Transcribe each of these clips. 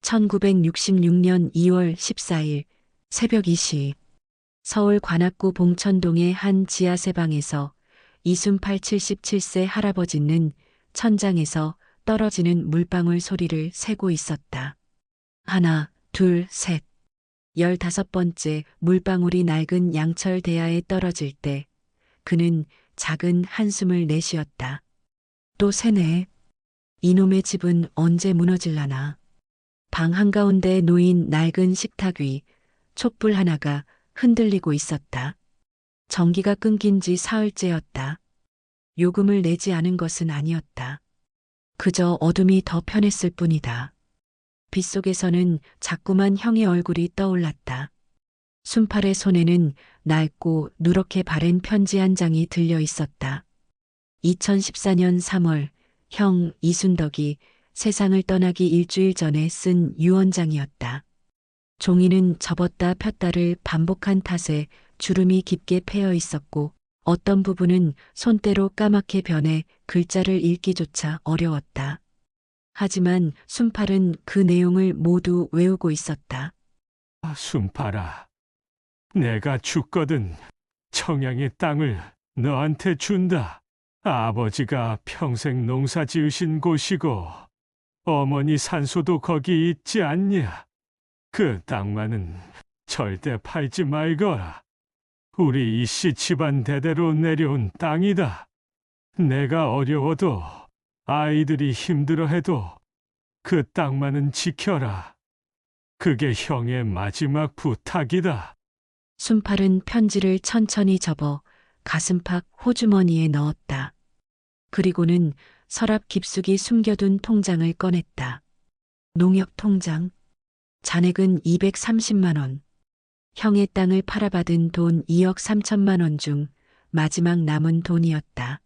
1966년 2월 14일 새벽 2시 서울 관악구 봉천동의 한 지하세 방에서 이순팔 77세 할아버지는 천장에서 떨어지는 물방울 소리를 세고 있었다. 하나, 둘, 셋. 15번째 물방울이 낡은 양철 대야에 떨어질 때 그는 작은 한숨을 내쉬었다. 또 새네. 이놈의 집은 언제 무너질라나. 방 한가운데 놓인 낡은 식탁 위 촛불 하나가 흔들리고 있었다. 전기가 끊긴 지 사흘째였다. 요금을 내지 않은 것은 아니었다. 그저 어둠이 더 편했을 뿐이다. 빗속에서는 자꾸만 형의 얼굴이 떠올랐다. 순팔의 손에는 낡고 누렇게 바랜 편지 한 장이 들려 있었다. 2014년 3월 형 이순덕이 세상을 떠나기 일주일 전에 쓴 유언장이었다. 종이는 접었다 폈다를 반복한 탓에 주름이 깊게 패여 있었고 어떤 부분은 손때로 까맣게 변해 글자를 읽기조차 어려웠다. 하지만 순팔은 그 내용을 모두 외우고 있었다. 순팔아, 내가 죽거든 청양의 땅을 너한테 준다. 아버지가 평생 농사 지으신 곳이고 어머니 산소도 거기 있지 않냐. 그 땅만은 절대 팔지 말거라. 우리 이씨 집안 대대로 내려온 땅이다. 내가 어려워도 아이들이 힘들어해도 그 땅만은 지켜라. 그게 형의 마지막 부탁이다. 순팔은 편지를 천천히 접어 가슴팍 호주머니에 넣었다. 그리고는 서랍 깊숙이 숨겨둔 통장을 꺼냈다. 농협 통장. 잔액은 230만 원. 형의 땅을 팔아받은 돈 2억 3천만 원 중 마지막 남은 돈이었다.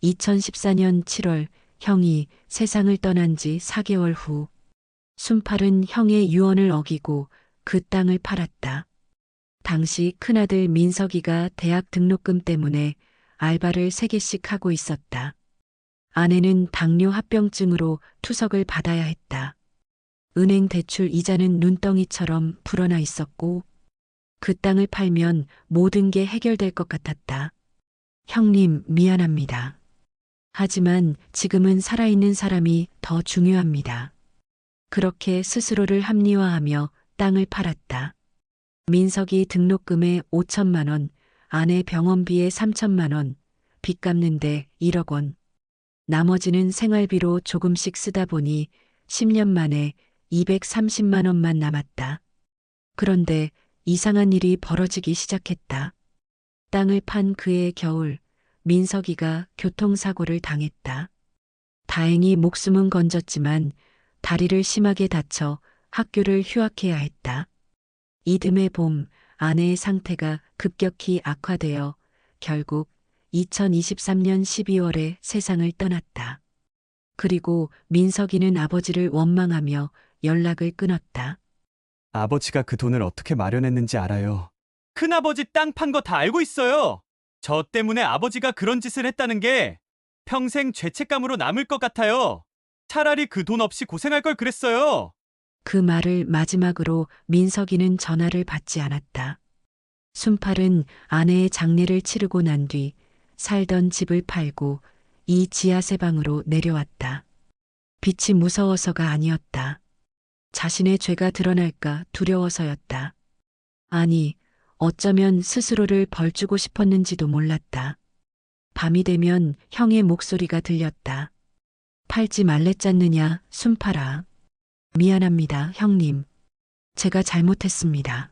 2014년 7월 형이 세상을 떠난 지 4개월 후 순팔은 형의 유언을 어기고 그 땅을 팔았다. 당시 큰아들 민석이가 대학 등록금 때문에 알바를 3개씩 하고 있었다. 아내는 당뇨 합병증으로 투석을 받아야 했다. 은행 대출 이자는 눈덩이처럼 불어나 있었고 그 땅을 팔면 모든 게 해결될 것 같았다. 형님, 미안합니다. 하지만 지금은 살아있는 사람이 더 중요합니다. 그렇게 스스로를 합리화하며 땅을 팔았다. 민석이 등록금에 5천만 원, 아내 병원비에 3천만 원, 빚 갚는데 1억 원. 나머지는 생활비로 조금씩 쓰다 보니 10년 만에 230만 원만 남았다. 그런데 이상한 일이 벌어지기 시작했다. 땅을 판 그해 겨울, 민석이가 교통사고를 당했다. 다행히 목숨은 건졌지만 다리를 심하게 다쳐 학교를 휴학해야 했다. 이듬해 봄 아내의 상태가 급격히 악화되어 결국 2023년 12월에 세상을 떠났다. 그리고 민석이는 아버지를 원망하며 연락을 끊었다. 아버지가 그 돈을 어떻게 마련했는지 알아요. 큰아버지 땅 판 거 다 알고 있어요. 저 때문에 아버지가 그런 짓을 했다는 게 평생 죄책감으로 남을 것 같아요. 차라리 그 돈 없이 고생할 걸 그랬어요. 그 말을 마지막으로 민석이는 전화를 받지 않았다. 순팔은 아내의 장례를 치르고 난 뒤 살던 집을 팔고 이 지하세 방으로 내려왔다. 빛이 무서워서가 아니었다. 자신의 죄가 드러날까 두려워서였다. 아니, 어쩌면 스스로를 벌주고 싶었는지도 몰랐다. 밤이 되면 형의 목소리가 들렸다. 팔지 말랬잖느냐, 순팔아. 미안합니다, 형님. 제가 잘못했습니다.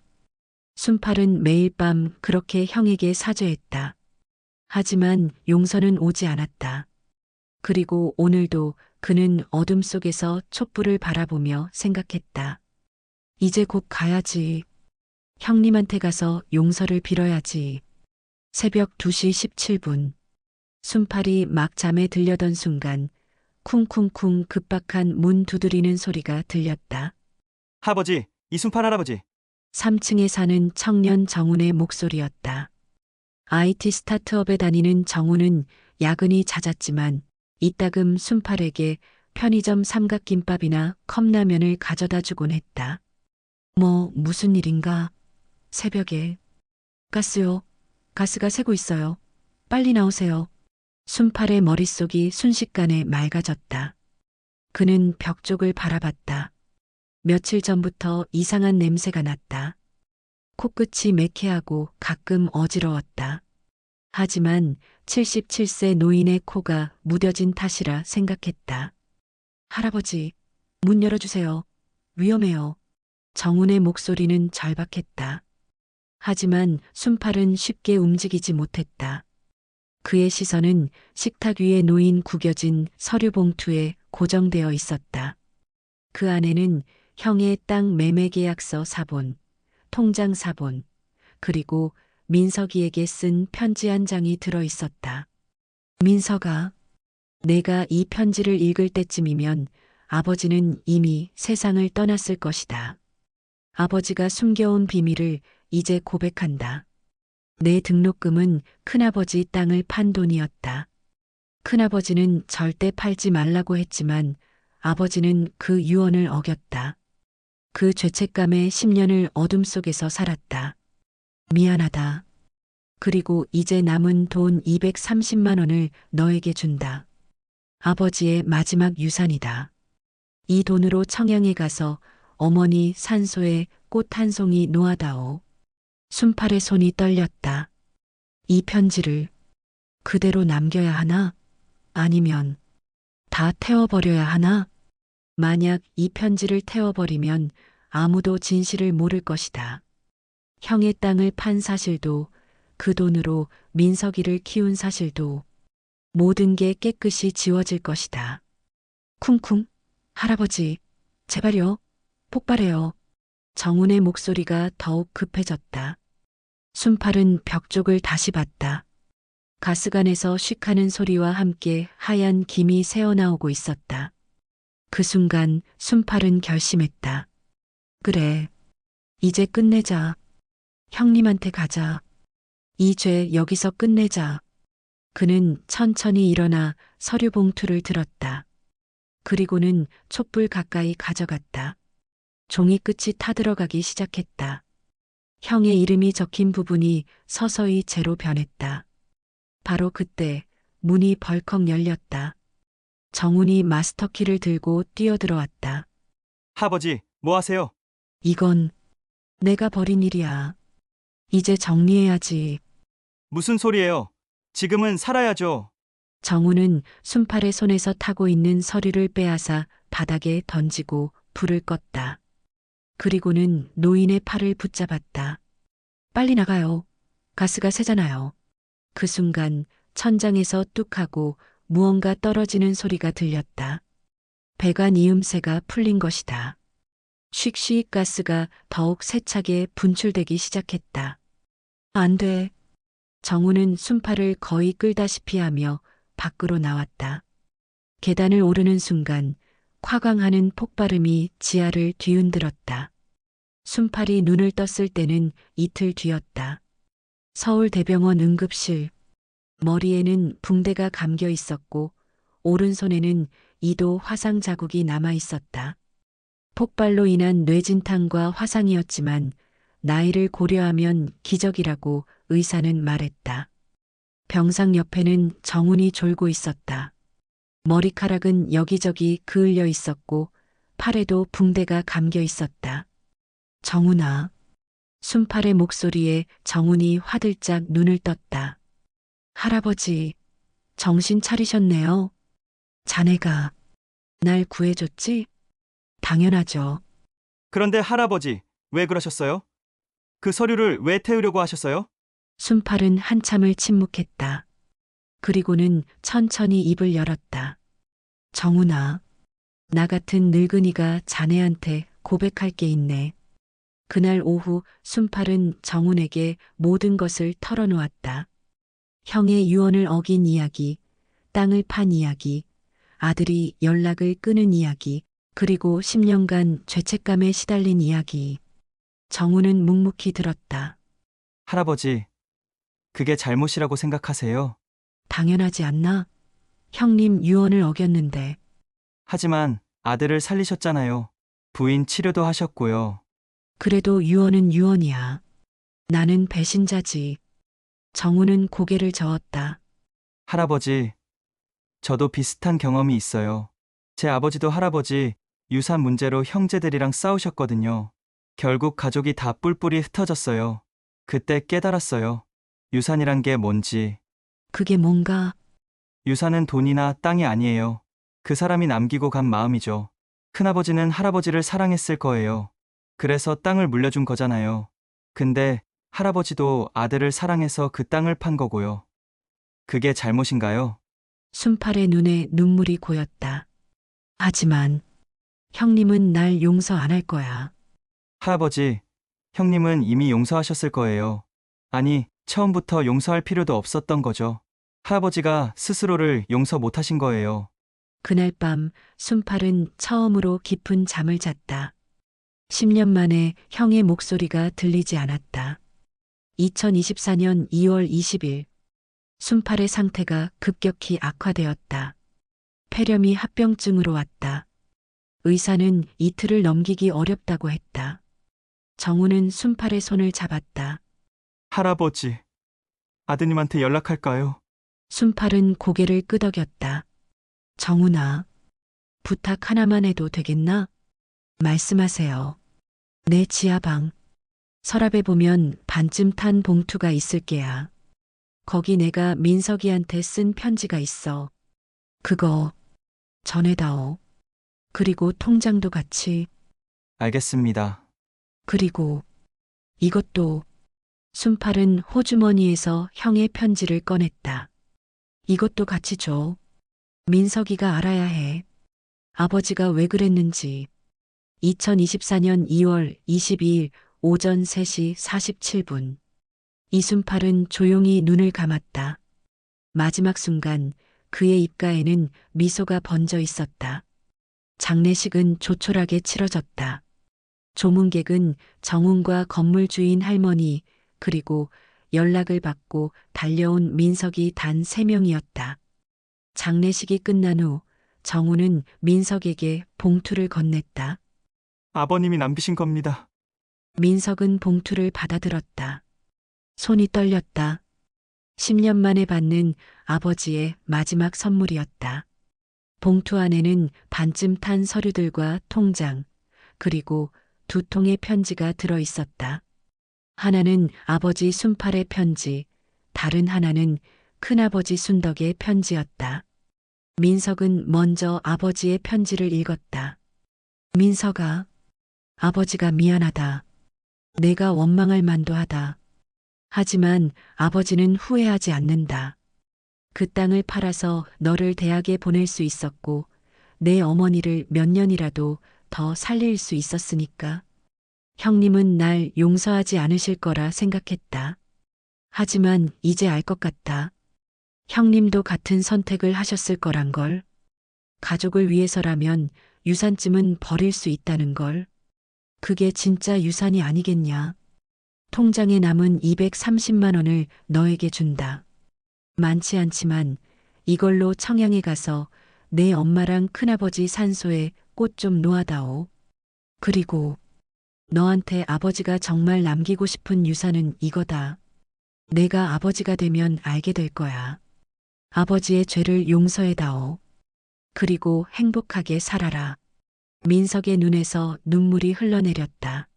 순팔은 매일 밤 그렇게 형에게 사죄했다. 하지만 용서는 오지 않았다. 그리고 오늘도 그는 어둠 속에서 촛불을 바라보며 생각했다. 이제 곧 가야지. 형님한테 가서 용서를 빌어야지. 새벽 2시 17분. 순팔이 막 잠에 들려던 순간 쿵쿵쿵 급박한 문 두드리는 소리가 들렸다. 아버지, 이순팔 할아버지. 3층에 사는 청년 정훈의 목소리였다. IT 스타트업에 다니는 정훈은 야근이 잦았지만 이따금 순팔에게 편의점 삼각김밥이나 컵라면을 가져다 주곤 했다. 무슨 일인가? 새벽에. 가스요. 가스가 새고 있어요. 빨리 나오세요. 순팔의 머릿속이 순식간에 맑아졌다. 그는 벽 쪽을 바라봤다. 며칠 전부터 이상한 냄새가 났다. 코끝이 매캐하고 가끔 어지러웠다. 하지만 77세 노인의 코가 무뎌진 탓이라 생각했다. 할아버지, 문 열어주세요. 위험해요. 정운의 목소리는 절박했다. 하지만 순팔은 쉽게 움직이지 못했다. 그의 시선은 식탁 위에 놓인 구겨진 서류 봉투에 고정되어 있었다. 그 안에는 형의 땅 매매 계약서 사본, 통장 사본, 그리고 민석이에게 쓴 편지 한 장이 들어 있었다. 민석아, 내가 이 편지를 읽을 때쯤이면 아버지는 이미 세상을 떠났을 것이다. 아버지가 숨겨온 비밀을 이제 고백한다. 내 등록금은 큰아버지 땅을 판 돈이었다. 큰아버지는 절대 팔지 말라고 했지만 아버지는 그 유언을 어겼다. 그 죄책감에 10년을 어둠 속에서 살았다. 미안하다. 그리고 이제 남은 돈 230만 원을 너에게 준다. 아버지의 마지막 유산이다. 이 돈으로 청양에 가서 어머니 산소에 꽃 한 송이 놓아다오. 순팔의 손이 떨렸다. 이 편지를 그대로 남겨야 하나? 아니면 다 태워버려야 하나? 만약 이 편지를 태워버리면 아무도 진실을 모를 것이다. 형의 땅을 판 사실도, 그 돈으로 민석이를 키운 사실도, 모든 게 깨끗이 지워질 것이다. 쿵쿵, 할아버지, 제발요, 폭발해요. 정운의 목소리가 더욱 급해졌다. 순팔은 벽 쪽을 다시 봤다. 가스관에서 쉭하는 소리와 함께 하얀 김이 새어나오고 있었다. 그 순간 순팔은 결심했다. 그래, 이제 끝내자. 형님한테 가자. 이 죄 여기서 끝내자. 그는 천천히 일어나 서류 봉투를 들었다. 그리고는 촛불 가까이 가져갔다. 종이 끝이 타들어가기 시작했다. 형의 이름이 적힌 부분이 서서히 재로 변했다. 바로 그때 문이 벌컥 열렸다. 정운이 마스터키를 들고 뛰어들어왔다. 아버지, 뭐 하세요? 이건 내가 벌인 일이야. 이제 정리해야지. 무슨 소리예요? 지금은 살아야죠. 정우는 순팔의 손에서 타고 있는 서류를 빼앗아 바닥에 던지고 불을 껐다. 그리고는 노인의 팔을 붙잡았다. 빨리 나가요. 가스가 새잖아요. 그 순간 천장에서 뚝하고 무언가 떨어지는 소리가 들렸다. 배관 이음새가 풀린 것이다. 쉭쉭 가스가 더욱 세차게 분출되기 시작했다. 안 돼. 정우는 순팔을 거의 끌다시피 하며 밖으로 나왔다. 계단을 오르는 순간 콱광하는 폭발음이 지하를 뒤흔들었다. 순팔이 눈을 떴을 때는 이틀 뒤였다. 서울대병원 응급실. 머리에는 붕대가 감겨 있었고 오른손에는 2도 화상 자국이 남아 있었다. 폭발로 인한 뇌진탕과 화상이었지만 나이를 고려하면 기적이라고 의사는 말했다. 병상 옆에는 정운이 졸고 있었다. 머리카락은 여기저기 그을려 있었고 팔에도 붕대가 감겨 있었다. 정운아. 순팔의 목소리에 정운이 화들짝 눈을 떴다. 할아버지, 정신 차리셨네요. 자네가 날 구해줬지? 당연하죠. 그런데 할아버지, 왜 그러셨어요? 그 서류를 왜 태우려고 하셨어요? 순팔은 한참을 침묵했다. 그리고는 천천히 입을 열었다. 정운아, 나 같은 늙은이가 자네한테 고백할 게 있네. 그날 오후 순팔은 정운에게 모든 것을 털어놓았다. 형의 유언을 어긴 이야기, 땅을 판 이야기, 아들이 연락을 끊은 이야기, 그리고 10년간 죄책감에 시달린 이야기. 정우는 묵묵히 들었다. 할아버지, 그게 잘못이라고 생각하세요? 당연하지 않나? 형님 유언을 어겼는데. 하지만 아들을 살리셨잖아요. 부인 치료도 하셨고요. 그래도 유언은 유언이야. 나는 배신자지. 정우는 고개를 저었다. 할아버지, 저도 비슷한 경험이 있어요. 제 아버지도 할아버지 유산 문제로 형제들이랑 싸우셨거든요. 결국 가족이 다 뿔뿔이 흩어졌어요. 그때 깨달았어요. 유산이란 게 뭔지. 그게 뭔가 유산은 돈이나 땅이 아니에요. 그 사람이 남기고 간 마음이죠. 큰아버지는 할아버지를 사랑했을 거예요. 그래서 땅을 물려준 거잖아요. 근데 할아버지도 아들을 사랑해서 그 땅을 판 거고요. 그게 잘못인가요? 순팔의 눈에 눈물이 고였다. 하지만 형님은 날 용서 안 할 거야. 할아버지, 형님은 이미 용서하셨을 거예요. 아니, 처음부터 용서할 필요도 없었던 거죠. 할아버지가 스스로를 용서 못하신 거예요. 그날 밤 순팔은 처음으로 깊은 잠을 잤다. 10년 만에 형의 목소리가 들리지 않았다. 2024년 2월 20일 순팔의 상태가 급격히 악화되었다. 폐렴이 합병증으로 왔다. 의사는 이틀을 넘기기 어렵다고 했다. 정우는 순팔의 손을 잡았다. 할아버지, 아드님한테 연락할까요? 순팔은 고개를 끄덕였다. 정훈아, 부탁 하나만 해도 되겠나? 말씀하세요. 내 지하방. 서랍에 보면 반쯤 탄 봉투가 있을 게야. 거기 내가 민석이한테 쓴 편지가 있어. 그거 전해다오. 그리고 통장도 같이. 알겠습니다. 그리고 이것도. 순팔은 호주머니에서 형의 편지를 꺼냈다. 이것도 같이 줘. 민석이가 알아야 해. 아버지가 왜 그랬는지. 2024년 2월 22일 오전 3시 47분. 이순팔은 조용히 눈을 감았다. 마지막 순간 그의 입가에는 미소가 번져 있었다. 장례식은 조촐하게 치러졌다. 조문객은 정훈과 건물 주인 할머니 그리고 연락을 받고 달려온 민석이 단 3명이었다. 장례식이 끝난 후 정우는 민석에게 봉투를 건넸다. 아버님이 남기신 겁니다. 민석은 봉투를 받아들었다. 손이 떨렸다. 10년 만에 받는 아버지의 마지막 선물이었다. 봉투 안에는 반쯤 탄 서류들과 통장, 그리고 2통의 편지가 들어 있었다. 하나는 아버지 순팔의 편지, 다른 하나는 큰아버지 순덕의 편지였다. 민석은 먼저 아버지의 편지를 읽었다. 민석아, 아버지가 미안하다. 내가 원망할 만도 하다. 하지만 아버지는 후회하지 않는다. 그 땅을 팔아서 너를 대학에 보낼 수 있었고 내 어머니를 몇 년이라도 더 살릴 수 있었으니까. 형님은 날 용서하지 않으실 거라 생각했다. 하지만 이제 알 것 같다. 형님도 같은 선택을 하셨을 거란 걸. 가족을 위해서라면 유산쯤은 버릴 수 있다는 걸. 그게 진짜 유산이 아니겠냐. 통장에 남은 230만 원을 너에게 준다. 많지 않지만 이걸로 청양에 가서 내 엄마랑 큰아버지 산소에 꽃 좀 놓아다오. 그리고 너한테 아버지가 정말 남기고 싶은 유산은 이거다. 내가 아버지가 되면 알게 될 거야. 아버지의 죄를 용서해다오. 그리고 행복하게 살아라. 민석의 눈에서 눈물이 흘러내렸다.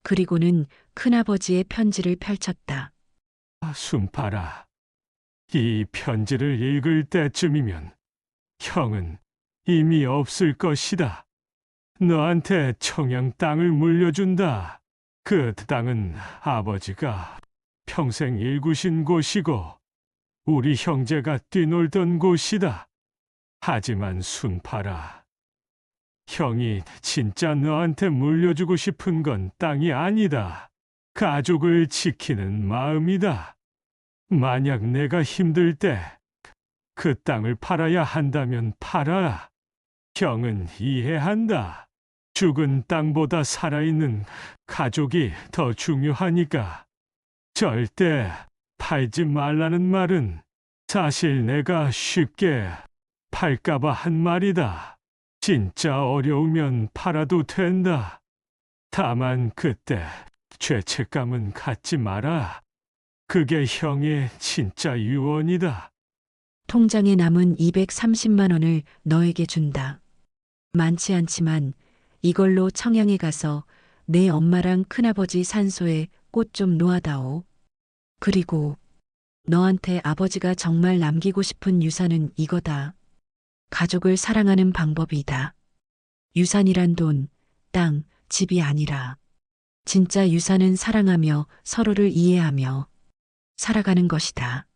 그리고는 큰아버지의 편지를 펼쳤다. 순팔아, 이 편지를 읽을 때쯤이면 형은 이미 없을 것이다. 너한테 청양 땅을 물려준다. 그 땅은 아버지가 평생 일구신 곳이고 우리 형제가 뛰놀던 곳이다. 하지만 순팔아, 형이 진짜 너한테 물려주고 싶은 건 땅이 아니다. 가족을 지키는 마음이다. 만약 내가 힘들 때 그 땅을 팔아야 한다면 팔아라. 형은 이해한다. 죽은 땅보다 살아있는 가족이 더 중요하니까. 절대 팔지 말라는 말은 사실 내가 쉽게 팔까봐 한 말이다. 진짜 어려우면 팔아도 된다. 다만 그때 죄책감은 갖지 마라. 그게 형의 진짜 유언이다. 통장에 남은 230만 원을 너에게 준다. 많지 않지만 이걸로 청양에 가서 내 엄마랑 큰아버지 산소에 꽃 좀 놓아다오. 그리고 너한테 아버지가 정말 남기고 싶은 유산은 이거다. 가족을 사랑하는 방법이다. 유산이란 돈, 땅, 집이 아니라 진짜 유산은 사랑하며 서로를 이해하며 살아가는 것이다.